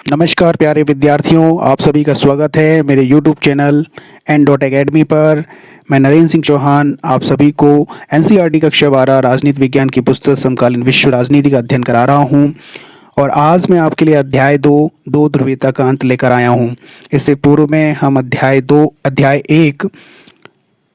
नमस्कार प्यारे विद्यार्थियों, आप सभी का स्वागत है मेरे YouTube चैनल N.Academy पर। मैं नरेंद्र सिंह चौहान आप सभी को NCERT कक्षा 12 राजनीति विज्ञान की पुस्तक समकालीन विश्व राजनीति का अध्ययन करा रहा हूं। और आज मैं आपके लिए अध्याय दो ध्रुवीयता का अंत लेकर आया हूं। इससे पूर्व में हम अध्याय 1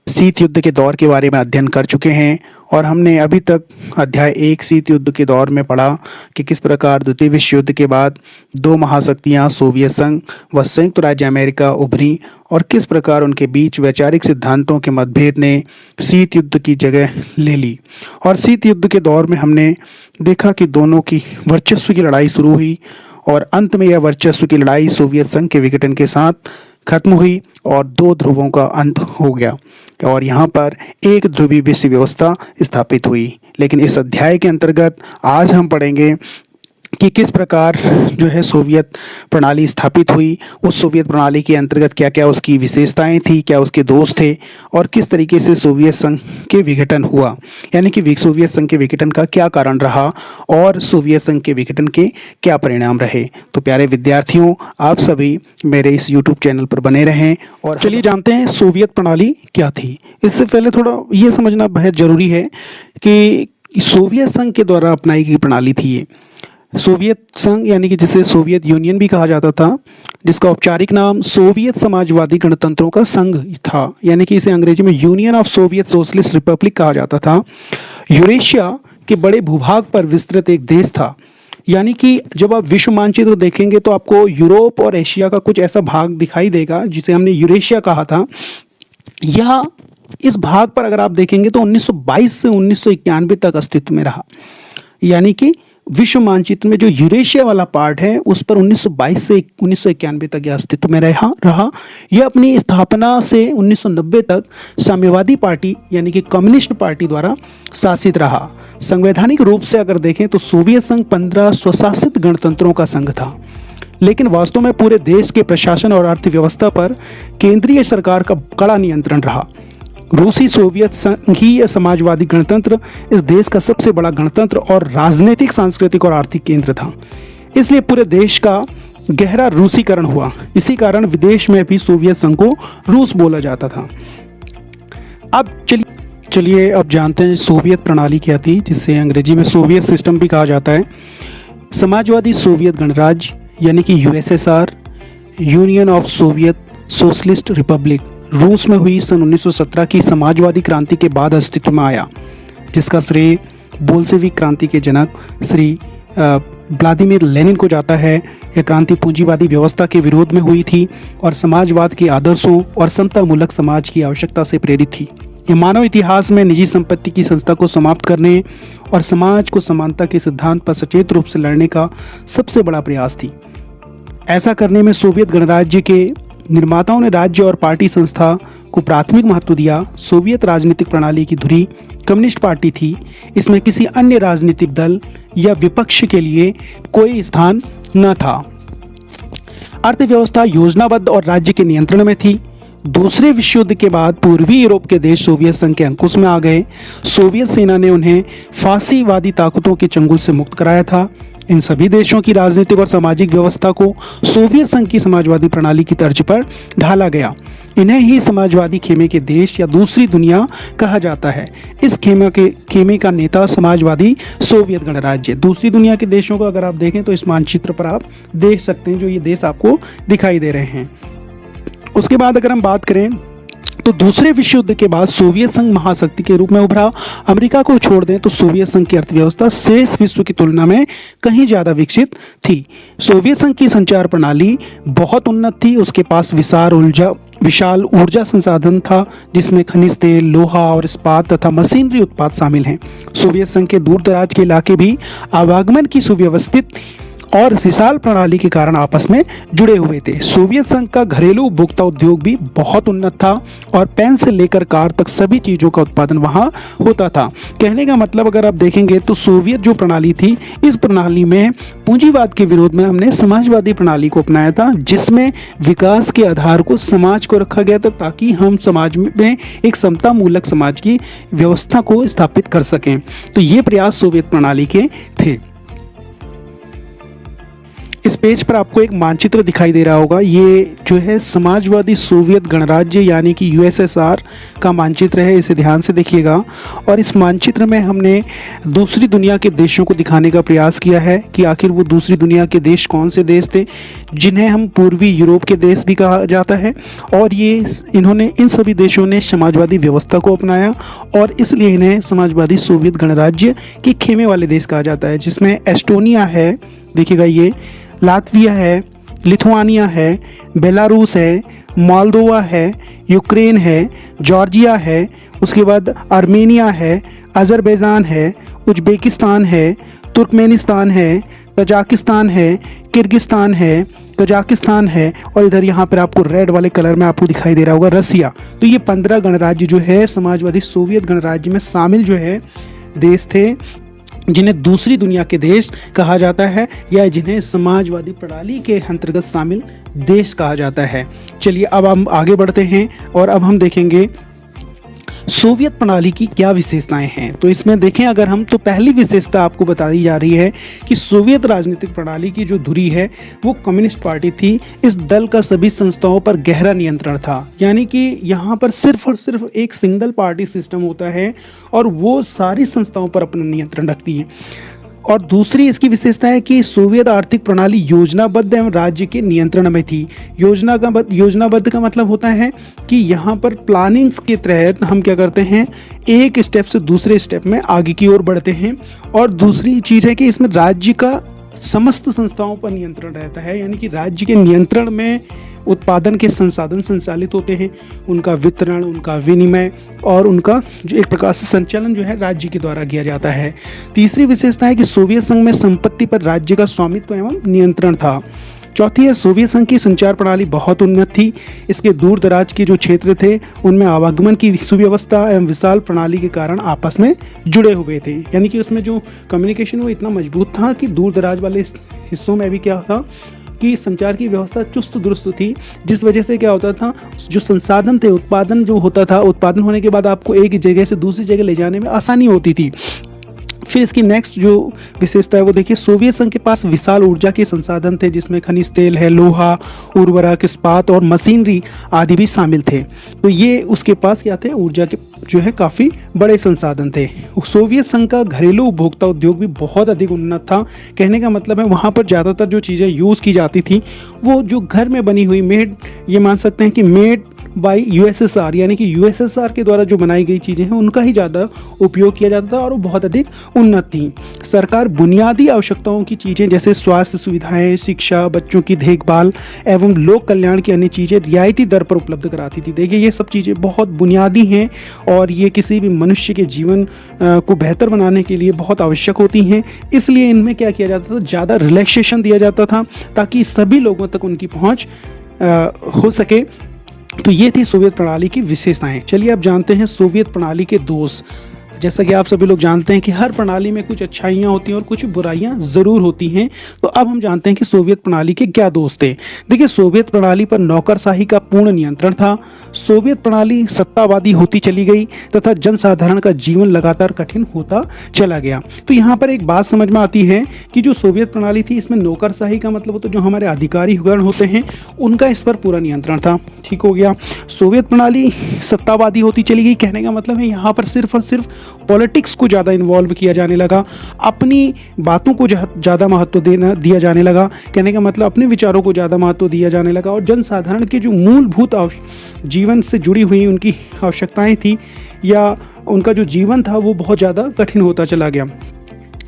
शीत युद्ध के दौर के बारे में अध्ययन कर चुके हैं और हमने अभी तक अध्याय 1 शीत युद्ध के दौर में पढ़ा कि किस प्रकार द्वितीय विश्व युद्ध के बाद दो महाशक्तियां सोवियत संघ व संयुक्त राज्य अमेरिका उभरी और किस प्रकार उनके बीच वैचारिक सिद्धांतों के मतभेद ने शीत युद्ध की जगह ले ली। और शीत युद्ध के दौर में हमने देखा कि दोनों की वर्चस्व की लड़ाई शुरू हुई और अंत में यह वर्चस्व की लड़ाई सोवियत संघ के विघटन के साथ खत्म हुई और दो ध्रुवों का अंत हो गया और यहाँ पर एक ध्रुवीय विश्व व्यवस्था स्थापित हुई। लेकिन इस अध्याय के अंतर्गत आज हम पढ़ेंगे कि किस प्रकार जो है सोवियत प्रणाली स्थापित हुई, उस सोवियत प्रणाली के अंतर्गत क्या क्या उसकी विशेषताएं थी, क्या उसके दोष थे और किस तरीके से सोवियत संघ के विघटन हुआ, यानी कि सोवियत संघ के विघटन का क्या कारण रहा और सोवियत संघ के विघटन के क्या परिणाम रहे। तो प्यारे विद्यार्थियों, आप सभी मेरे इस यूट्यूब चैनल पर बने रहें और चलिए जानते हैं सोवियत प्रणाली क्या थी। इससे पहले थोड़ा ये समझना बेहद जरूरी है कि सोवियत संघ के द्वारा अपनाई गई प्रणाली थी ये। सोवियत संघ यानी कि जिसे सोवियत यूनियन भी कहा जाता था, जिसका औपचारिक नाम सोवियत समाजवादी गणतंत्रों का संघ था, यानी कि इसे अंग्रेजी में union of Soviet socialist Republic कहा जाता था। यूरेशिया के बड़े भूभाग पर विस्तृत एक देश था, यानी कि जब आप विश्व मानचित्र देखेंगे तो आपको यूरोप और एशिया का कुछ ऐसा भाग दिखाई देगा जिसे हमने यूरेशिया कहा था। यह इस भाग पर अगर आप देखेंगे तो 1922 से 1991 तक अस्तित्व में रहा, यानी कि विश्व मानचित्र में जो यूरेशिया वाला पार्ट है उस पर 1922 से 1991 तक यह अस्तित्व में रहा। यह अपनी स्थापना से 1990 तक साम्यवादी पार्टी यानी कि कम्युनिस्ट पार्टी द्वारा शासित रहा। संवैधानिक रूप से अगर देखें तो सोवियत संघ 15 स्वशासित गणतंत्रों का संघ था, लेकिन वास्तव में पूरे देश के प्रशासन और अर्थव्यवस्था पर केंद्रीय सरकार का कड़ा नियंत्रण रहा। रूसी सोवियत संघीय समाजवादी गणतंत्र इस देश का सबसे बड़ा गणतंत्र और राजनीतिक, सांस्कृतिक और आर्थिक केंद्र था, इसलिए पूरे देश का गहरा रूसीकरण हुआ। इसी कारण विदेश में भी सोवियत संघ को रूस बोला जाता था। अब चलिए अब जानते हैं सोवियत प्रणाली क्या थी, जिसे अंग्रेजी में सोवियत सिस्टम भी कहा जाता है। समाजवादी सोवियत गणराज्य यानी कि USSR, union of Soviet socialist Republic, रूस में हुई सन 1917 की समाजवादी क्रांति के बाद अस्तित्व में आया, जिसका श्रेय बोल्शेविक क्रांति के जनक श्री व्लादिमीर लेनिन को जाता है। यह क्रांति पूंजीवादी व्यवस्था के विरोध में हुई थी और समाजवाद के आदर्शों और समतामूलक समाज की आवश्यकता से प्रेरित थी। यह मानव इतिहास में निजी संपत्ति की संस्था को समाप्त करने और समाज को समानता के सिद्धांत पर सचेत रूप से लड़ने का सबसे बड़ा प्रयास थी। ऐसा करने में सोवियत गणराज्य के निर्माताओं ने राज्य और पार्टी संस्था को प्राथमिक महत्व दिया। सोवियत राजनीतिक प्रणाली की धुरी कम्युनिस्ट पार्टी थी। इसमें किसी अन्य राजनीतिक दल या विपक्ष के लिए कोई स्थान न था। अर्थव्यवस्था योजनाबद्ध और राज्य के नियंत्रण में थी। दूसरे विश्व युद्ध के बाद पूर्वी यूरोप के देश सोवियत संघ के अंकुश में आ गए। सोवियत सेना ने उन्हें फासीवादी ताकतों के चंगुल से मुक्त कराया था। इन सभी देशों की राजनीतिक और सामाजिक व्यवस्था को सोवियत संघ की समाजवादी प्रणाली की तर्ज पर ढाला गया। इन्हें ही समाजवादी खेमे के देश या दूसरी दुनिया कहा जाता है। इस खेमे का नेता समाजवादी सोवियत गणराज्य। दूसरी दुनिया के देशों को अगर आप देखें तो इस मानचित्र पर आप देख सकते हैं, जो ये देश आपको दिखाई दे रहे हैं। उसके बाद अगर हम बात करें तो दूसरे विश्व युद्ध के बाद सोवियत संघ महाशक्ति के रूप में उभरा। अमेरिका को छोड़ दें तो सोवियत संघ की अर्थव्यवस्था शेष विश्व की तुलना में कहीं ज़्यादा विकसित थी। सोवियत संघ की संचार प्रणाली बहुत उन्नत थी। उसके पास विशाल ऊर्जा संसाधन था, जिसमें खनिज तेल, लोहा और इस्पात तथा मशीनरी उत्पाद शामिल हैं। सोवियत संघ के दूर दराज के इलाके भी आवागमन की सुव्यवस्थित और विशाल प्रणाली के कारण आपस में जुड़े हुए थे। सोवियत संघ का घरेलू उपभोक्ता उद्योग भी बहुत उन्नत था और पेन से लेकर कार तक सभी चीज़ों का उत्पादन वहाँ होता था। कहने का मतलब अगर आप देखेंगे तो सोवियत जो प्रणाली थी, इस प्रणाली में पूंजीवाद के विरोध में हमने समाजवादी प्रणाली को अपनाया था, जिसमें विकास के आधार को समाज को रखा गया था, ताकि हम समाज में एक समतामूलक समाज की व्यवस्था को स्थापित कर सकें। तो ये प्रयास सोवियत प्रणाली के थे। इस पेज पर आपको एक मानचित्र दिखाई दे रहा होगा। ये जो है समाजवादी सोवियत गणराज्य यानी कि यूएसएसआर का मानचित्र है, इसे ध्यान से देखिएगा। और इस मानचित्र में हमने दूसरी दुनिया के देशों को दिखाने का प्रयास किया है कि आखिर वो दूसरी दुनिया के देश कौन से देश थे, जिन्हें हम पूर्वी यूरोप के देश भी कहा जाता है। और इन्होंने इन सभी देशों ने समाजवादी व्यवस्था को अपनाया और इसलिए इन्हें समाजवादी सोवियत गणराज्य के खेमे वाले देश कहा जाता है, जिसमें एस्टोनिया है, देखिएगा ये, लातविया है, लिथुआनिया है, बेलारूस है, मोल्दोवा है, यूक्रेन है, जॉर्जिया है, उसके बाद आर्मेनिया है, अज़रबैजान है, उज़्बेकिस्तान है, तुर्कमेनिस्तान है, तजाकिस्तान है, किर्गिस्तान है, कजाकिस्तान है, और इधर यहाँ पर आपको रेड वाले कलर में आपको दिखाई दे रहा होगा रसिया। तो ये 15 गणराज्य जो है समाजवादी सोवियत गणराज्य में शामिल जो है देश थे, जिन्हें दूसरी दुनिया के देश कहा जाता है या जिन्हें समाजवादी प्रणाली के अंतर्गत शामिल देश कहा जाता है। चलिए अब हम आगे बढ़ते हैं और अब हम देखेंगे सोवियत प्रणाली की क्या विशेषताएं हैं। तो इसमें देखें अगर हम, तो पहली विशेषता आपको बताई जा रही है कि सोवियत राजनीतिक प्रणाली की जो धुरी है वो कम्युनिस्ट पार्टी थी। इस दल का सभी संस्थाओं पर गहरा नियंत्रण था, यानी कि यहाँ पर सिर्फ और सिर्फ एक सिंगल पार्टी सिस्टम होता है और वो सारी संस्थाओं पर अपना नियंत्रण रखती है। और दूसरी इसकी विशेषता है कि सोवियत आर्थिक प्रणाली योजनाबद्ध एवं राज्य के नियंत्रण में थी। योजनाबद्ध का मतलब होता है कि यहाँ पर प्लानिंग्स के तहत हम क्या करते हैं, एक स्टेप से दूसरे स्टेप में आगे की ओर बढ़ते हैं। और दूसरी चीज़ है कि इसमें राज्य का समस्त संस्थाओं पर नियंत्रण रहता है, यानी कि राज्य के नियंत्रण में उत्पादन के संसाधन संचालित होते हैं, उनका वितरण, उनका विनिमय और उनका जो एक प्रकार से संचालन जो है राज्य के द्वारा किया जाता है। तीसरी विशेषता है कि सोवियत संघ में संपत्ति पर राज्य का स्वामित्व एवं नियंत्रण था। चौथी है, सोवियत संघ की संचार प्रणाली बहुत उन्नत थी। इसके दूर दराज के जो क्षेत्र थे उनमें आवागमन की सुव्यवस्था एवं विशाल प्रणाली के कारण आपस में जुड़े हुए थे, यानी कि उसमें जो कम्युनिकेशन वो इतना मजबूत था कि दूर दराज वाले हिस्सों में भी क्या था कि संचार की व्यवस्था चुस्त दुरुस्त थी, जिस वजह से क्या होता था, जो संसाधन थे, उत्पादन जो होता था, उत्पादन होने के बाद आपको एक जगह से दूसरी जगह ले जाने में आसानी होती थी। फिर इसकी नेक्स्ट जो विशेषता है वो देखिए, सोवियत संघ के पास विशाल ऊर्जा के संसाधन थे, जिसमें खनिज तेल है, लोहा, उर्वरक, इस्पात और मशीनरी आदि भी शामिल थे। तो ये उसके पास क्या थे, ऊर्जा के जो है काफ़ी बड़े संसाधन थे। सोवियत संघ का घरेलू उपभोक्ता उद्योग भी बहुत अधिक उन्नत था। कहने का मतलब है वहाँ पर ज़्यादातर जो चीज़ें यूज़ की जाती थी वो जो घर में बनी हुई, मेड, ये मान सकते हैं कि मेड बाई यूएसएसआर, यानी कि यूएसएसआर के द्वारा जो बनाई गई चीज़ें हैं उनका ही ज़्यादा उपयोग किया जाता था और वो बहुत अधिक उन्नत थी। सरकार बुनियादी आवश्यकताओं की चीज़ें जैसे स्वास्थ्य सुविधाएं, शिक्षा, बच्चों की देखभाल एवं लोक कल्याण की अन्य चीज़ें रियायती दर पर उपलब्ध कराती थी। देखिए ये सब चीज़ें बहुत बुनियादी हैं और ये किसी भी मनुष्य के जीवन को बेहतर बनाने के लिए बहुत आवश्यक होती हैं। इसलिए इनमें क्या किया जाता था, ज़्यादा रिलैक्सेशन दिया जाता था ताकि सभी लोगों तक उनकी पहुँच हो सके। तो ये थी सोवियत प्रणाली की विशेषताएं। चलिए अब जानते हैं सोवियत प्रणाली के दोष। जैसा कि आप सभी लोग जानते हैं कि हर प्रणाली में कुछ अच्छाइयाँ होती हैं और कुछ बुराइयाँ ज़रूर होती हैं। तो अब हम जानते हैं कि सोवियत प्रणाली के क्या दोष थे। देखिए, सोवियत प्रणाली पर नौकरशाही का पूर्ण नियंत्रण था। सोवियत प्रणाली सत्तावादी होती चली गई तथा जनसाधारण का जीवन लगातार कठिन होता चला गया। तो यहाँ पर एक बात समझ में आती है कि जो सोवियत प्रणाली थी इसमें नौकरशाही का मतलब होता है जो हमारे अधिकारी गण होते हैं उनका इस पर पूरा नियंत्रण था। ठीक हो गया। सोवियत प्रणाली सत्तावादी होती चली गई, कहने का मतलब है यहाँ पर सिर्फ और सिर्फ पॉलिटिक्स को ज़्यादा इन्वॉल्व किया जाने लगा, अपनी बातों को ज़्यादा महत्व दिया जाने लगा। कहने का मतलब अपने विचारों को ज़्यादा महत्व दिया जाने लगा और जनसाधारण के जो मूलभूत जीवन से जुड़ी हुई उनकी आवश्यकताएं थी या उनका जो जीवन था वो बहुत ज़्यादा कठिन होता चला गया।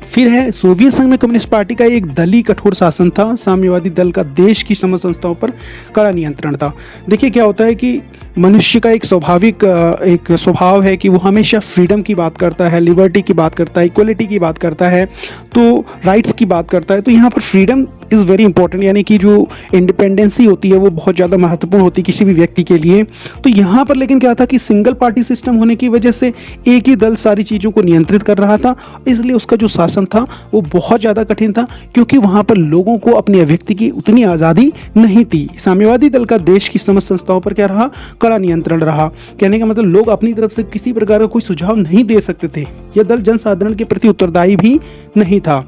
फिर है सोवियत संघ में कम्युनिस्ट पार्टी का एक दलीय कठोर शासन था। साम्यवादी दल का देश की समस्त संस्थाओं पर कड़ा नियंत्रण था। देखिए क्या होता है कि मनुष्य का एक स्वाभाविक एक स्वभाव है कि वो हमेशा फ्रीडम की बात करता है, लिबर्टी की बात करता है, इक्वलिटी की बात करता है, तो राइट्स की बात करता है। तो यहाँ पर फ्रीडम इज़ वेरी इंपॉर्टेंट, यानी कि जो इंडिपेंडेंसी होती है वो बहुत ज़्यादा महत्वपूर्ण होती है किसी भी व्यक्ति के लिए। तो यहाँ पर लेकिन क्या था कि सिंगल पार्टी सिस्टम होने की वजह से एक ही दल सारी चीज़ों को नियंत्रित कर रहा था, इसलिए उसका जो शासन था वो बहुत ज़्यादा कठिन था क्योंकि वहाँ पर लोगों को अपनी अभिव्यक्ति की उतनी आज़ादी नहीं थी। साम्यवादी दल का देश की समस्त संस्थाओं पर क्या रहा, कड़ा नियंत्रण रहा। कहने का मतलब लोग अपनी तरफ से किसी प्रकार का कोई सुझाव नहीं दे सकते थे। यह दल जनसाधारण के प्रति उत्तरदायी भी नहीं था।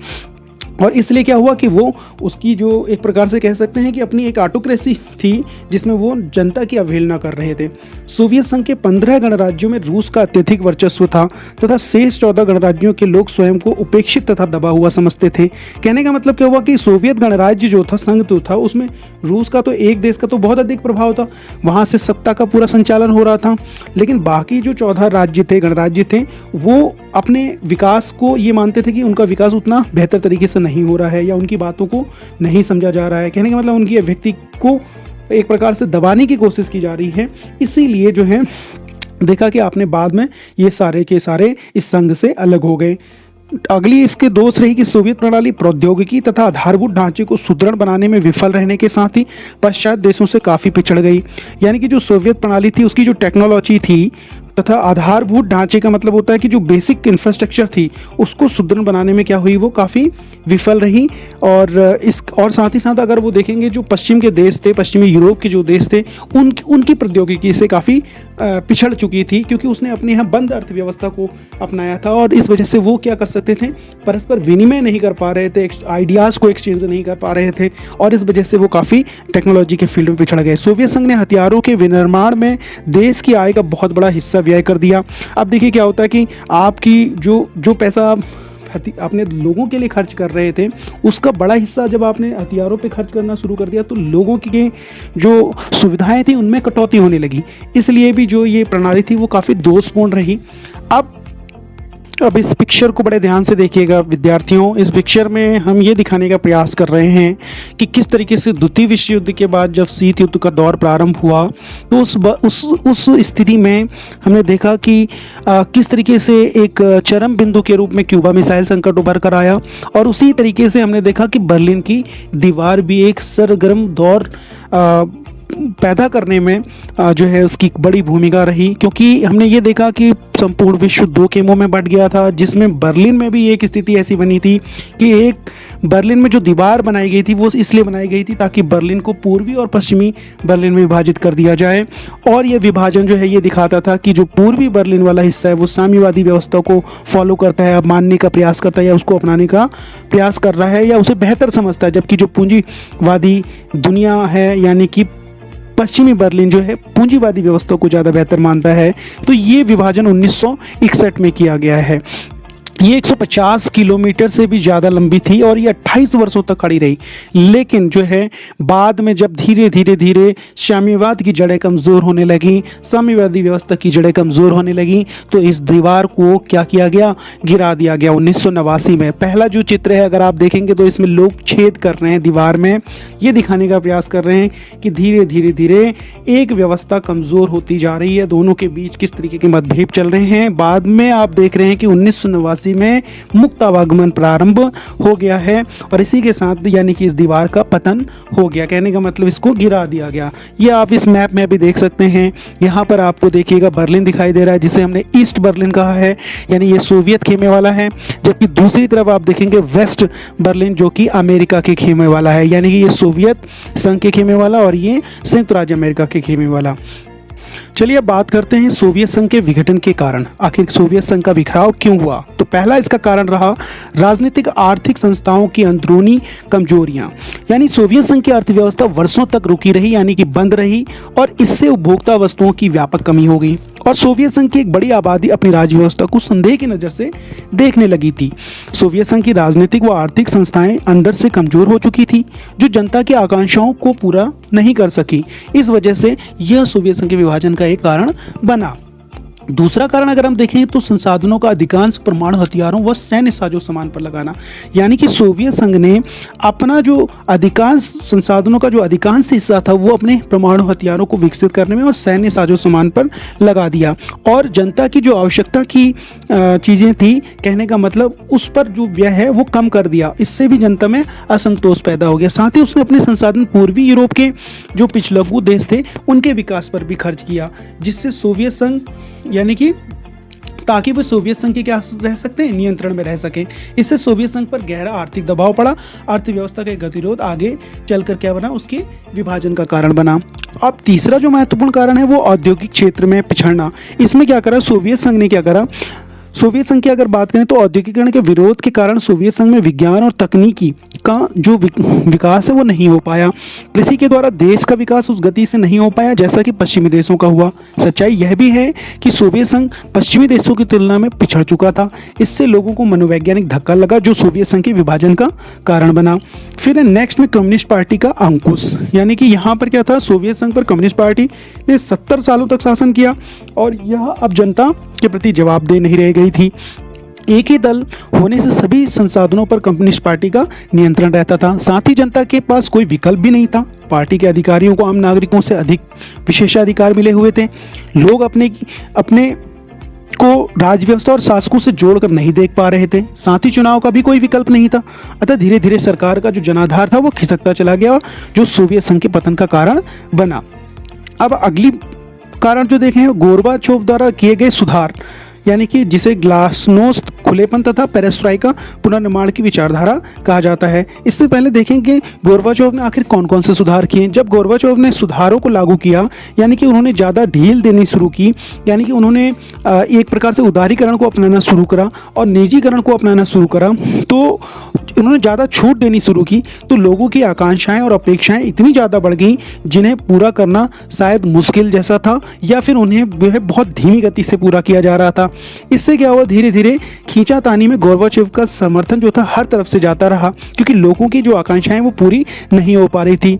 और इसलिए क्या हुआ कि वो उसकी जो एक प्रकार से कह सकते हैं कि अपनी एक ऑटोक्रेसी थी जिसमें वो जनता की अवहेलना कर रहे थे। सोवियत संघ के 15 गणराज्यों में रूस का अत्यधिक वर्चस्व था तथा शेष 14 गणराज्यों के लोग स्वयं को उपेक्षित तथा दबा हुआ समझते थे। कहने का मतलब क्या हुआ कि सोवियत गणराज्य जो था, संघ तो था, उसमें रूस का तो एक देश का तो बहुत अधिक प्रभाव था, वहाँ से सत्ता का पूरा संचालन हो रहा था, लेकिन बाकी जो 14 राज्य थे, गणराज्य थे, वो अपने विकास को ये मानते थे कि उनका विकास उतना बेहतर तरीके से नहीं हो रहा है या उनकी बातों को नहीं समझा जा रहा है। कहने का मतलब उनकी व्यक्ति को एक प्रकार से दबाने की कोशिश की जा रही है। इसीलिए जो है देखा कि आपने बाद में ये सारे के सारे इस संघ से अलग हो गए। अगली इसके दोष रही कि सोवियत प्रणाली प्रौद्योगिकी तथा आधारभूत ढांचे को सुदृढ़ बनाने में विफल रहने के साथ ही पश्चात देशों से काफ़ी पिछड़ गई। यानी कि जो सोवियत प्रणाली थी उसकी जो टेक्नोलॉजी थी तथा आधारभूत ढांचे का मतलब होता है कि जो बेसिक इंफ्रास्ट्रक्चर थी उसको सुदृढ़ बनाने में क्या हुई, वो काफ़ी विफल रही। और साथ ही साथ अगर वो देखेंगे जो पश्चिम के देश थे, पश्चिमी यूरोप के जो देश थे, उनकी प्रौद्योगिकी से काफ़ी पिछड़ चुकी थी, क्योंकि उसने अपने यहाँ बंद अर्थव्यवस्था को अपनाया था और इस वजह से वो क्या कर सकते थे, परस्पर विनिमय नहीं कर पा रहे थे, आइडियाज़ को एक्सचेंज नहीं कर पा रहे थे और इस वजह से वो काफ़ी टेक्नोलॉजी के फील्ड में पिछड़ गए। सोवियत संघ ने हथियारों के विनिर्माण में देश की आय का बहुत बड़ा हिस्सा व्यय कर दिया। अब देखिए क्या होता है कि आपकी जो पैसा आपने लोगों के लिए खर्च कर रहे थे उसका बड़ा हिस्सा जब आपने हथियारों पे खर्च करना शुरू कर दिया तो लोगों की जो सुविधाएं थी उनमें कटौती होने लगी। इसलिए भी जो ये प्रणाली थी वो काफ़ी दोषपूर्ण रही। अब इस पिक्चर को बड़े ध्यान से देखिएगा विद्यार्थियों। इस पिक्चर में हम ये दिखाने का प्रयास कर रहे हैं कि किस तरीके से द्वितीय विश्व युद्ध के बाद जब शीत युद्ध का दौर प्रारंभ हुआ तो उस स्थिति में हमने देखा कि किस तरीके से एक चरम बिंदु के रूप में क्यूबा मिसाइल संकट उभर कर आया और उसी तरीके से हमने देखा कि बर्लिन की दीवार भी एक सरगर्म दौर पैदा करने में जो है उसकी बड़ी भूमिका रही, क्योंकि हमने ये देखा कि संपूर्ण विश्व दो खेमों में बंट गया था, जिसमें बर्लिन में भी एक स्थिति ऐसी बनी थी कि एक बर्लिन में जो दीवार बनाई गई थी वो इसलिए बनाई गई थी ताकि बर्लिन को पूर्वी और पश्चिमी बर्लिन में विभाजित कर दिया जाए। और ये विभाजन जो है ये दिखाता था कि जो पूर्वी बर्लिन वाला हिस्सा है वो साम्यवादी व्यवस्था को फॉलो करता है, मानने का प्रयास करता है या उसको अपनाने का प्रयास कर रहा है या उसे बेहतर समझता है, जबकि जो पूंजीवादी दुनिया है यानी कि पश्चिमी बर्लिन जो है पूंजीवादी व्यवस्था को ज़्यादा बेहतर मानता है। तो ये विभाजन 1961 में किया गया है। ये 150 किलोमीटर से भी ज़्यादा लंबी थी और ये 28 वर्षों तक खड़ी रही, लेकिन जो है बाद में जब धीरे धीरे साम्यवाद की जड़ें कमज़ोर होने लगी, साम्यवादी व्यवस्था की जड़ें कमज़ोर होने लगी तो इस दीवार को क्या किया गया, गिरा दिया गया 1989 में। पहला जो चित्र है अगर आप देखेंगे तो इसमें लोग छेद कर रहे हैं दीवार में, ये दिखाने का प्रयास कर रहे हैं कि धीरे धीरे एक व्यवस्था कमज़ोर होती जा रही है, दोनों के बीच किस तरीके के मतभेद चल रहे हैं। बाद में आप देख रहे हैं कि 1989 में मुक्त आवागमन प्रारंभ हो गया है और इसी के साथ यानी कि इस दीवार का पतन हो गया। कहने का मतलब इसको गिरा दिया गया। ये आप इस मैप में भी देख सकते हैं। यहाँ पर आपको देखिएगा बर्लिन दिखाई दे रहा है जिसे हमने ईस्ट बर्लिन कहा है, यानी ये सोवियत खेमे वाला है, जबकि दूसरी तरफ आप देखेंगे वेस्ट बर्लिन जो कि अमेरिका के खेमे वाला है, यानी कि ये सोवियत संघ के खेमे वाला और ये संयुक्त राज्य अमेरिका के खेमे वाला। चलिए अब बात करते हैं सोवियत संघ के विघटन के कारण। आखिर सोवियत संघ का बिखराव क्यों हुआ? तो पहला इसका कारण रहा राजनीतिक आर्थिक संस्थाओं की अंदरूनी कमजोरियां, यानी सोवियत संघ की अर्थव्यवस्था वर्षों तक रुकी रही यानी कि बंद रही और इससे उपभोक्ता वस्तुओं की व्यापक कमी हो गई और सोवियत संघ की एक बड़ी आबादी अपनी राज्य व्यवस्था को संदेह की नज़र से देखने लगी थी। सोवियत संघ की राजनीतिक व आर्थिक संस्थाएं अंदर से कमजोर हो चुकी थी जो जनता की आकांक्षाओं को पूरा नहीं कर सकी। इस वजह से यह सोवियत संघ के विभाजन का एक कारण बना। दूसरा कारण अगर हम देखें तो संसाधनों का अधिकांश परमाणु हथियारों व सैन्य साजो सामान पर लगाना, यानी कि सोवियत संघ ने अपना जो अधिकांश संसाधनों का जो अधिकांश हिस्सा था वो अपने परमाणु हथियारों को विकसित करने में और सैन्य साजो सामान पर लगा दिया और जनता की जो आवश्यकता की चीज़ें थी, कहने का मतलब उस पर जो व्यय है वो कम कर दिया। इससे भी जनता में असंतोष पैदा हो गया। साथ ही उसने अपने संसाधन पूर्वी यूरोप के जो पिछलग्गू देश थे उनके विकास पर भी खर्च किया, जिससे सोवियत संघ यानी कि ताकि वो सोवियत संघ के क्या रह सकते हैं, नियंत्रण में रह सकें। इससे सोवियत संघ पर गहरा आर्थिक दबाव पड़ा। अर्थव्यवस्था का गतिरोध आगे चलकर क्या बना, उसके विभाजन का कारण बना। अब तीसरा जो महत्वपूर्ण कारण है वो औद्योगिक क्षेत्र में पिछड़ना। इसमें क्या करा सोवियत संघ ने, क्या करा सोवियत संघ की अगर बात करें तो औद्योगिकरण के विरोध के कारण सोवियत संघ में विज्ञान और तकनीकी का जो विकास है वो नहीं हो पाया। कृषि के द्वारा देश का विकास उस गति से नहीं हो पाया जैसा कि पश्चिमी देशों का हुआ। सच्चाई यह भी है कि सोवियत संघ पश्चिमी देशों की तुलना में पिछड़ चुका था। इससे लोगों को मनोवैज्ञानिक धक्का लगा जो सोवियत संघ के विभाजन का कारण बना। फिर नेक्स्ट में कम्युनिस्ट पार्टी का अंकुश, यानी कि यहाँ पर क्या था, सोवियत संघ पर कम्युनिस्ट पार्टी ने 70 सालों तक शासन किया और यह अब जनता के प्रति जवाबदेह नहीं रह गई थी। एक ही दल होने से सभी संसाधनों पर कम्युनिस्ट पार्टी का नियंत्रण रहता था। साथ ही जनता के पास कोई विकल्प भी नहीं था। पार्टी के अधिकारियों को आम नागरिकों से अधिक विशेषाधिकार मिले हुए थे। लोग अपने को राज व्यवस्था और शासकों से जोड़कर नहीं देख पा रहे थे। साथ ही चुनाव का भी कोई विकल्प नहीं था। अतः धीरे धीरे सरकार का जो जनाधार था वो खिसकता चला गया और जो सोवियत संघ के पतन का कारण बना। अब अगली कारण जो देखें, गोर्बाचोव द्वारा किए गए सुधार, यानी कि जिसे ग्लासनोस्त खुलेपन तथा पेरेस्ट्राइका पुनर्निर्माण की विचारधारा कहा जाता है। इससे पहले देखेंगे गोर्बाचोव ने आखिर कौन कौन से सुधार किए। जब गोर्बाचोव ने सुधारों को लागू किया, यानी कि उन्होंने ज़्यादा ढील देनी शुरू की, यानी कि उन्होंने एक प्रकार से उदारीकरण को अपनाना शुरू करा और निजीकरण को अपनाना शुरू करा, तो उन्होंने ज़्यादा छूट देनी शुरू की, तो लोगों की आकांक्षाएं और अपेक्षाएं इतनी ज़्यादा बढ़ गई जिन्हें पूरा करना शायद मुश्किल जैसा था या फिर उन्हें वह बहुत धीमी गति से पूरा किया जा रहा था। इससे क्या हुआ, धीरे धीरे खींचातानी में गोर्बाचोव का समर्थन जो था हर तरफ से जाता रहा, क्योंकि लोगों की जो आकांक्षाएं वो पूरी नहीं हो पा रही थी।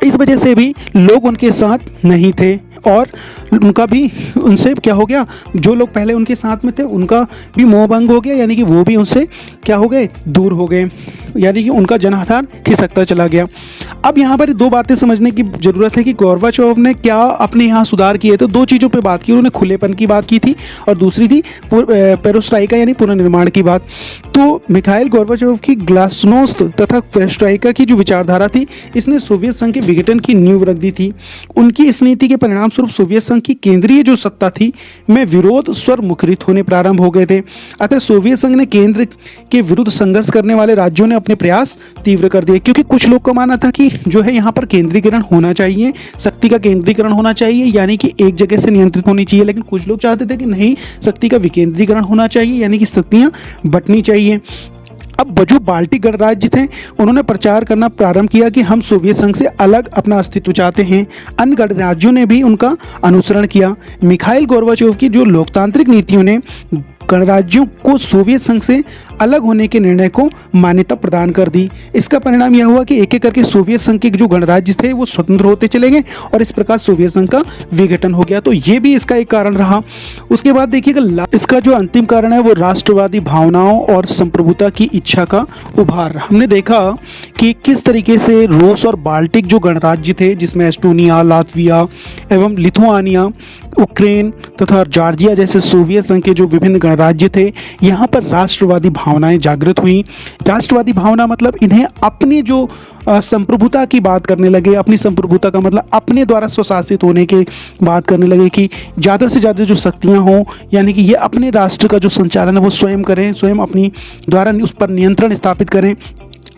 इस वजह से भी लोग उनके साथ नहीं थे और उनका भी उनसे क्या हो गया, जो लोग पहले उनके साथ में थे उनका भी मोहभंग हो गया, यानी कि वो भी उनसे क्या हो गए, दूर हो गए, यानी कि उनका जनाधार खिसकता चला गया। अब यहाँ पर दो बातें समझने की ज़रूरत है कि गोर्बाचोव ने क्या अपने यहाँ सुधार किए। तो दो चीज़ों पे बात की, उन्होंने खुलेपन की बात की थी और दूसरी थी पेरेस्ट्राइका यानी पुनर्निर्माण की बात। तो मिखाइल गोर्बाचोव की ग्लासनोस्त तथा पेरेस्ट्राइका की जो विचारधारा थी, इसने सोवियत संघ के विघटन की नींव रख दी थी। उनकी इस नीति के परिणाम स्वरूप सोवियत संघ की केंद्रीय जो सत्ता थी में विरोध स्वर मुखरित होने प्रारंभ हो गए थे। अतः सोवियत संघ ने केंद्र के विरुद्ध संघर्ष करने वाले राज्यों ने अपने प्रयास तीव्र कर दिए, क्योंकि कुछ लोग का मानना था कि जो है यहाँ पर केंद्रीकरण होना चाहिए, शक्ति का केंद्रीकरण होना चाहिए, यानी कि एक जगह से नियंत्रित होनी चाहिए। लेकिन कुछ लोग चाहते थे कि नहीं, शक्ति का विकेंद्रीकरण होना चाहिए, यानी कि शक्तियाँ बंटनी चाहिए। अब जो बाल्टिक गणराज्य थे उन्होंने प्रचार करना प्रारंभ किया कि हम सोवियत संघ से अलग अपना अस्तित्व चाहते हैं। अन्य गणराज्यों ने भी उनका अनुसरण किया। मिखाइल गोर्बाचोव की जो लोकतांत्रिक नीतियों ने गणराज्यों को सोवियत संघ से अलग होने के निर्णय को मान्यता प्रदान कर दी। इसका परिणाम यह हुआ कि एक एक करके सोवियत संघ के जो गणराज्य थे वो स्वतंत्र होते चले गए और इस प्रकार सोवियत संघ का विघटन हो गया। तो ये भी इसका एक कारण रहा। उसके बाद देखिएगा, इसका जो अंतिम कारण है वो राष्ट्रवादी भावनाओं और संप्रभुता की इच्छा का उभार। हमने देखा कि किस तरीके से रूस और बाल्टिक जो गणराज्य थे, जिसमें एस्टोनिया, लातविया एवं लिथुआनिया, यूक्रेन तथा जॉर्जिया जैसे सोवियत संघ के जो विभिन्न गणराज्य थे, यहाँ पर राष्ट्रवादी भावनाएं जागृत हुई। राष्ट्रवादी भावना मतलब इन्हें अपनी जो संप्रभुता की बात करने लगे। अपनी संप्रभुता का मतलब अपने द्वारा स्वशासित होने के बात करने लगे कि ज़्यादा से ज़्यादा जो शक्तियाँ हों, यानी कि ये अपने राष्ट्र का जो संचालन है वो स्वयं करें, स्वयं अपनी द्वारा उस पर नियंत्रण स्थापित करें।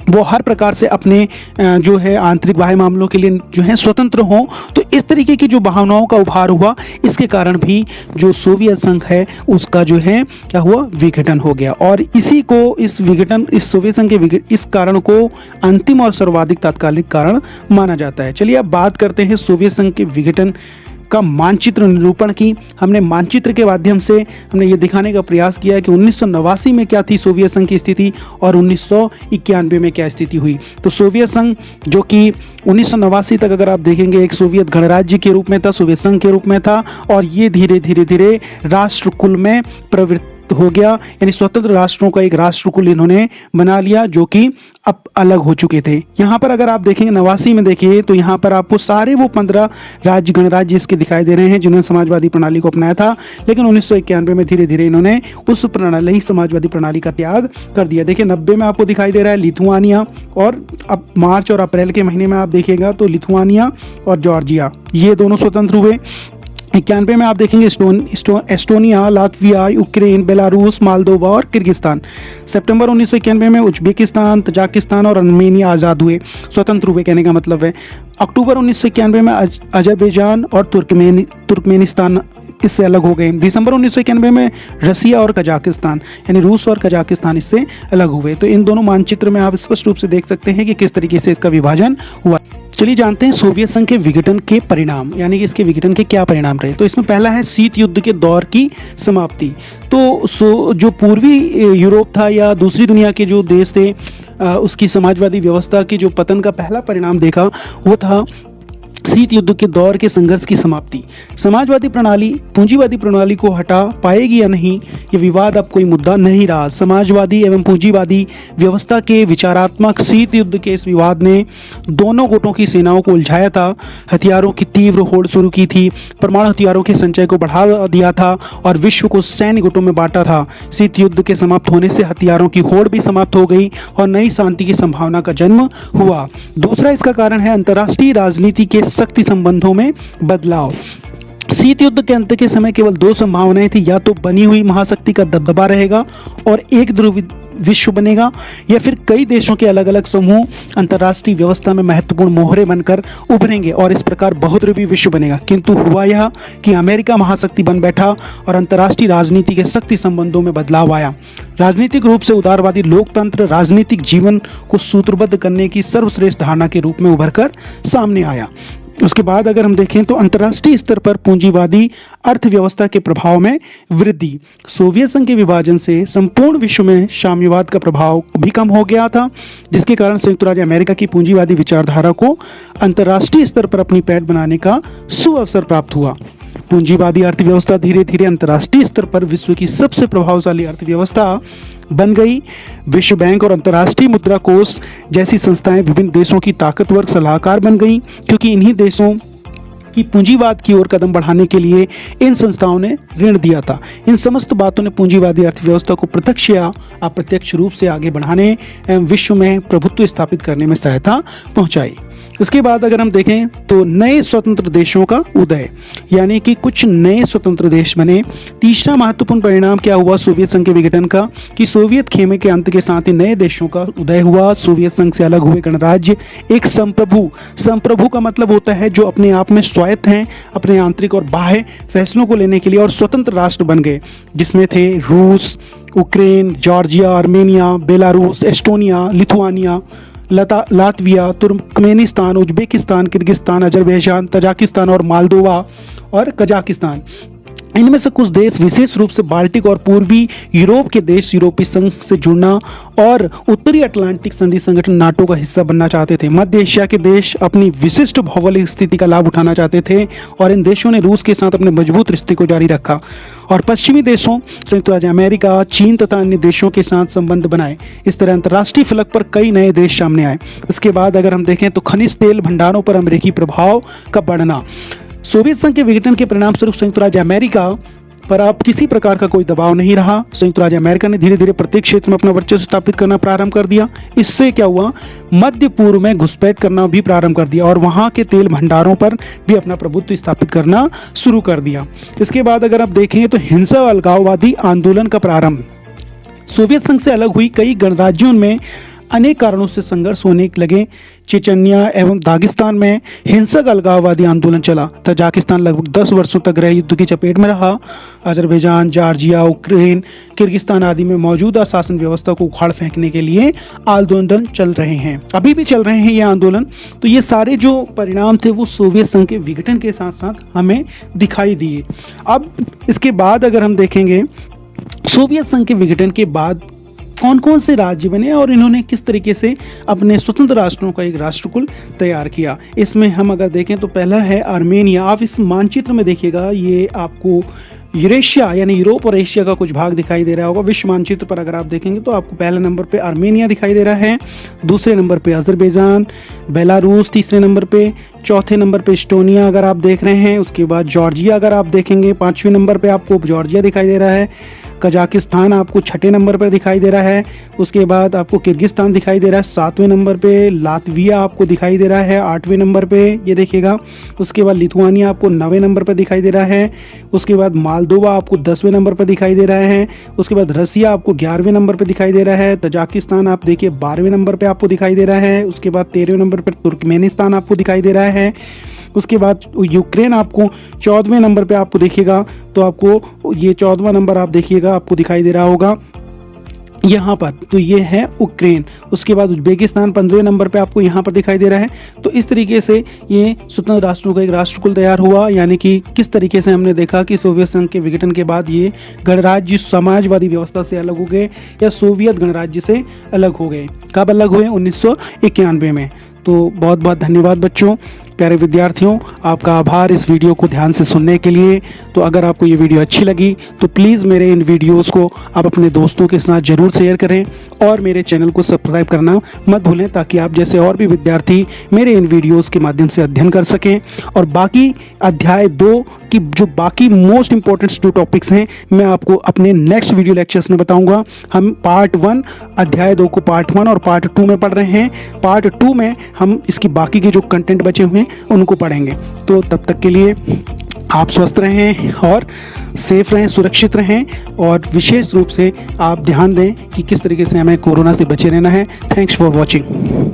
वो हर प्रकार से अपने जो है आंतरिक बाह्य मामलों के लिए जो है स्वतंत्र हों। तो इस तरीके की जो भावनाओं का उभार हुआ, इसके कारण भी जो सोवियत संघ है उसका जो है क्या हुआ, विघटन हो गया। और इसी को इस सोवियत संघ के इस कारण को अंतिम और सर्वाधिक तात्कालिक कारण माना जाता है। चलिए अब बात करते हैं सोवियत संघ के विघटन का मानचित्र निरूपण की। हमने मानचित्र के माध्यम से हमने ये दिखाने का प्रयास किया कि 1989 में क्या थी सोवियत संघ की स्थिति और 1991 में क्या स्थिति हुई। तो सोवियत संघ जो कि 1989 तक अगर आप देखेंगे एक सोवियत गणराज्य के रूप में था, सोवियत संघ के रूप में था, और ये धीरे धीरे राष्ट्रकुल में प्रवृत्त हो गया, यानी स्वतंत्र राष्ट्रों का एक राष्ट्रकुल इन्होंने बना लिया जो कि अब अलग हो चुके थे। यहाँ पर अगर आप देखेंगे 89 में देखिए तो यहाँ पर आपको सारे वो 15 राज्य गणराज्य इसके दिखाई दे रहे हैं जिन्होंने समाजवादी प्रणाली को अपनाया था। लेकिन 1991 में धीरे धीरे इन्होंने उस प्रणाली, समाजवादी प्रणाली का त्याग कर दिया। देखिए 90 में आपको दिखाई दे रहा है लिथुआनिया, और अब मार्च और अप्रैल के महीने में आप देखिएगा तो लिथुआनिया और जॉर्जिया ये दोनों स्वतंत्र हुए। 91 में आप देखेंगे Estonia, Latvia, Ukraine, Belarus, Moldova और किर्गिस्तान। सितंबर 1991 में उज्बेकिस्तान, तजाकिस्तान और अर्मेनिया आज़ाद हुए, स्वतंत्र हुए कहने का मतलब है। अक्टूबर 1991 में अजरबैजान और तुर्कमेनिस्तान इससे अलग हो गए। दिसंबर 1991 में रसिया और कजाकिस्तान यानी रूस और कजाकिस्तान इससे अलग हुए। तो इन दोनों मानचित्र में आप स्पष्ट रूप से देख सकते हैं कि किस तरीके से इसका विभाजन हुआ। चलिए जानते हैं सोवियत संघ के विघटन के परिणाम, यानी कि इसके विघटन के क्या परिणाम रहे। तो इसमें पहला है शीत युद्ध के दौर की समाप्ति। तो जो पूर्वी यूरोप था या दूसरी दुनिया के जो देश थे, उसकी समाजवादी व्यवस्था की जो पतन का पहला परिणाम देखा वो था शीत युद्ध के दौर के संघर्ष की समाप्ति। समाजवादी प्रणाली पूंजीवादी प्रणाली को हटा पाएगी या नहीं, ये विवाद अब कोई मुद्दा नहीं रहा। समाजवादी एवं पूंजीवादी व्यवस्था के विचारात्मक शीत युद्ध के इस विवाद ने दोनों गुटों की सेनाओं को उलझाया था, हथियारों की तीव्र होड़ शुरू की थी, परमाणु हथियारों के संचय को बढ़ावा दिया था और विश्व को सैन्य गुटों में बांटा था। शीत युद्ध के समाप्त होने से हथियारों की होड़ भी समाप्त हो गई और नई शांति की संभावना का जन्म हुआ। दूसरा इसका कारण है अंतर्राष्ट्रीय राजनीति के शक्ति संबंधों में बदलाव। शीत युद्ध के अंत के समय केवल दो संभावनाएं थी, या तो बनी हुई महाशक्ति का दबदबा रहेगा और एक ध्रुव विश्व बनेगा, या फिर कई देशों के अलग अलग समूह अंतर्राष्ट्रीय व्यवस्था में महत्वपूर्ण मोहरे बनकर उभरेंगे और इस प्रकार बहुध्रुवीय विश्व बनेगा। किंतु हुआ यह कि अमेरिका महाशक्ति बन बैठा और अंतर्राष्ट्रीय राजनीति के शक्ति संबंधों में बदलाव आया। राजनीतिक रूप से उदारवादी लोकतंत्र राजनीतिक जीवन को सूत्रबद्ध करने की सर्वश्रेष्ठ धारणा के रूप में उभरकर सामने आया। उसके बाद अगर हम देखें तो अंतर्राष्ट्रीय स्तर पर पूंजीवादी अर्थव्यवस्था के प्रभाव में वृद्धि। सोवियत संघ के विभाजन से संपूर्ण विश्व में साम्यवाद का प्रभाव भी कम हो गया था, जिसके कारण संयुक्त राज्य अमेरिका की पूंजीवादी विचारधारा को अंतर्राष्ट्रीय स्तर पर अपनी पैठ बनाने का सुअवसर प्राप्त हुआ। पूंजीवादी अर्थव्यवस्था धीरे धीरे अंतर्राष्ट्रीय स्तर पर विश्व की सबसे प्रभावशाली अर्थव्यवस्था बन गई। विश्व बैंक और अंतर्राष्ट्रीय मुद्रा कोष जैसी संस्थाएं विभिन्न देशों की ताकतवर सलाहकार बन गईं, क्योंकि इन्हीं देशों की पूंजीवाद की ओर कदम बढ़ाने के लिए इन संस्थाओं ने ऋण दिया था। इन समस्त बातों ने पूंजीवादी अर्थव्यवस्था को प्रत्यक्ष या अप्रत्यक्ष रूप से आगे बढ़ाने एवं विश्व में प्रभुत्व स्थापित करने में सहायता पहुंचाई। उसके बाद अगर हम देखें तो नए स्वतंत्र देशों का उदय, यानी कि कुछ नए स्वतंत्र देश बने। तीसरा महत्वपूर्ण परिणाम क्या हुआ सोवियत संघ के विघटन का, कि सोवियत खेमे के अंत के साथ ही नए देशों का उदय हुआ। सोवियत संघ से अलग हुए गणराज्य एक संप्रभु का मतलब होता है जो अपने आप में स्वायत्त हैं, अपने आंतरिक और बाह्य फैसलों को लेने के लिए, और स्वतंत्र राष्ट्र बन गए, जिसमें थे रूस, Ukraine, Georgia, Armenia, Belarus, Estonia, Lithuania, Latvia, Turkmenistan, Uzbekistan, Kyrgyzstan, Azerbaijan, Tajikistan और मालदोवा और कजाकिस्तान। इनमें से कुछ देश विशेष रूप से बाल्टिक और पूर्वी यूरोप के देश यूरोपीय संघ से जुड़ना और उत्तरी अटलांटिक संधि संगठन नाटो का हिस्सा बनना चाहते थे। मध्य एशिया के देश अपनी विशिष्ट भौगोलिक स्थिति का लाभ उठाना चाहते थे और इन देशों ने रूस के साथ अपने मजबूत रिश्ते को जारी रखा और पश्चिमी देशों संयुक्त राज्य अमेरिका, चीन तथा अन्य देशों के साथ संबंध बनाए। इस तरह अंतर्राष्ट्रीय फलक पर कई नए देश सामने आए। इसके बाद अगर हम देखें तो खनिज तेल भंडारों पर अमेरिकी प्रभाव का बढ़ना। सोवियत संघ के विघटन के परिणाम स्वरूप संयुक्त राज्य अमेरिका पर अब किसी प्रकार का कोई दबाव नहीं रहा। संयुक्त राज्य अमेरिका ने धीरे धीरे प्रत्येक क्षेत्र में अपना वर्चस्व स्थापित करना प्रारंभ कर दिया। इससे क्या हुआ, मध्य पूर्व में घुसपैठ करना भी प्रारंभ कर दिया और वहां के तेल भंडारों पर भी अपना प्रभुत्व स्थापित करना शुरू कर दिया। इसके बाद अगर आप देखें तो हिंसा और अलगाववादी आंदोलन का प्रारंभ। सोवियत संघ से अलग हुई कई गणराज्यों में अनेक कारणों से संघर्ष होने लगे। चेचन्या एवं दागिस्तान में हिंसक अलगाववादी आंदोलन चला। तजाकिस्तान लगभग 10 वर्षों तक गृह युद्ध की चपेट में रहा। अजरबैजान, जॉर्जिया, यूक्रेन, किर्गिस्तान आदि में मौजूदा शासन व्यवस्था को उखाड़ फेंकने के लिए आंदोलन चल रहे हैं, अभी भी चल रहे हैं ये आंदोलन। तो ये सारे जो परिणाम थे वो सोवियत संघ के विघटन के साथ साथ हमें दिखाई दिए। अब इसके बाद अगर हम देखेंगे सोवियत संघ के विघटन के बाद कौन कौन से राज्य बने और इन्होंने किस तरीके से अपने स्वतंत्र राष्ट्रों का एक राष्ट्रकुल तैयार किया। इसमें हम अगर देखें तो पहला है आर्मेनिया। आप इस मानचित्र में देखिएगा, ये आपको यूरेशिया यानी यूरोप और एशिया का कुछ भाग दिखाई दे रहा होगा। विश्व मानचित्र पर अगर आप देखेंगे तो आपको पहले नंबर पे आर्मेनिया दिखाई दे रहा है, दूसरे नंबर पे अजरबैजान, बेलारूस तीसरे नंबर पे, चौथे नंबर पे एस्टोनिया अगर आप देख रहे हैं, उसके बाद जॉर्जिया अगर आप देखेंगे 5वें नंबर पे आपको जॉर्जिया दिखाई दे रहा है, कजाकिस्तान आपको 6ठे नंबर पर दिखाई दे रहा है, उसके बाद आपको किर्गिस्तान दिखाई दे रहा है 7वें नंबर पे, लातविया आपको दिखाई दे रहा है 8वें नंबर पे, ये देखिएगा। उसके बाद लिथुआनिया आपको 9वें नंबर पर दिखाई दे रहा है, उसके बाद मालदोवा आपको 10वें नंबर पर दिखाई दे रहा है, उसके बाद रसिया आपको 11वें नंबर पर दिखाई दे रहा है, तजाकिस्तान आप देखिए 12वें नंबर पर आपको दिखाई दे रहा है, उसके बाद 13वें नंबर पर तुर्कमेनिस्तान आपको दिखाई दे रहा है, उसके बाद यूक्रेन आपको 14वें नंबर पे आपको देखिएगा, तो आपको ये 14वां नंबर आप देखिएगा, आपको दिखाई दे रहा होगा यहाँ पर, तो ये है यूक्रेन। उसके बाद उज्बेकिस्तान 15वें नंबर पे आपको यहाँ पर दिखाई दे रहा है। तो इस तरीके से ये स्वतंत्र राष्ट्रों का एक राष्ट्रकुल तैयार हुआ, यानी कि किस तरीके से हमने देखा कि सोवियत संघ के विघटन के बाद ये गणराज्य समाजवादी व्यवस्था से अलग हो गए या सोवियत गणराज्य से अलग हो गए। कब अलग हुए? 1991 में। तो बहुत बहुत धन्यवाद बच्चों, प्यारे विद्यार्थियों, आपका आभार इस वीडियो को ध्यान से सुनने के लिए। तो अगर आपको ये वीडियो अच्छी लगी तो प्लीज़ मेरे इन वीडियोस को आप अपने दोस्तों के साथ ज़रूर शेयर करें और मेरे चैनल को सब्सक्राइब करना मत भूलें, ताकि आप जैसे और भी विद्यार्थी मेरे इन वीडियोस के माध्यम से अध्ययन कर सकें। और बाकी अध्याय 2 की जो बाकी मोस्ट इंपॉर्टेंट 2 टॉपिक्स हैं, मैं आपको अपने नेक्स्ट वीडियो लेक्चर्स में बताऊँगा। हम पार्ट 1 अध्याय 2 को पार्ट 1 और पार्ट 2 में पढ़ रहे हैं। पार्ट 2 में हम इसकी बाकी के जो कंटेंट बचे हुए हैं उनको पढ़ेंगे। तो तब तक के लिए आप स्वस्थ रहें और सेफ रहें, सुरक्षित रहें, और विशेष रूप से आप ध्यान दें कि किस तरीके से हमें कोरोना से बचे रहना है। Thanks for watching.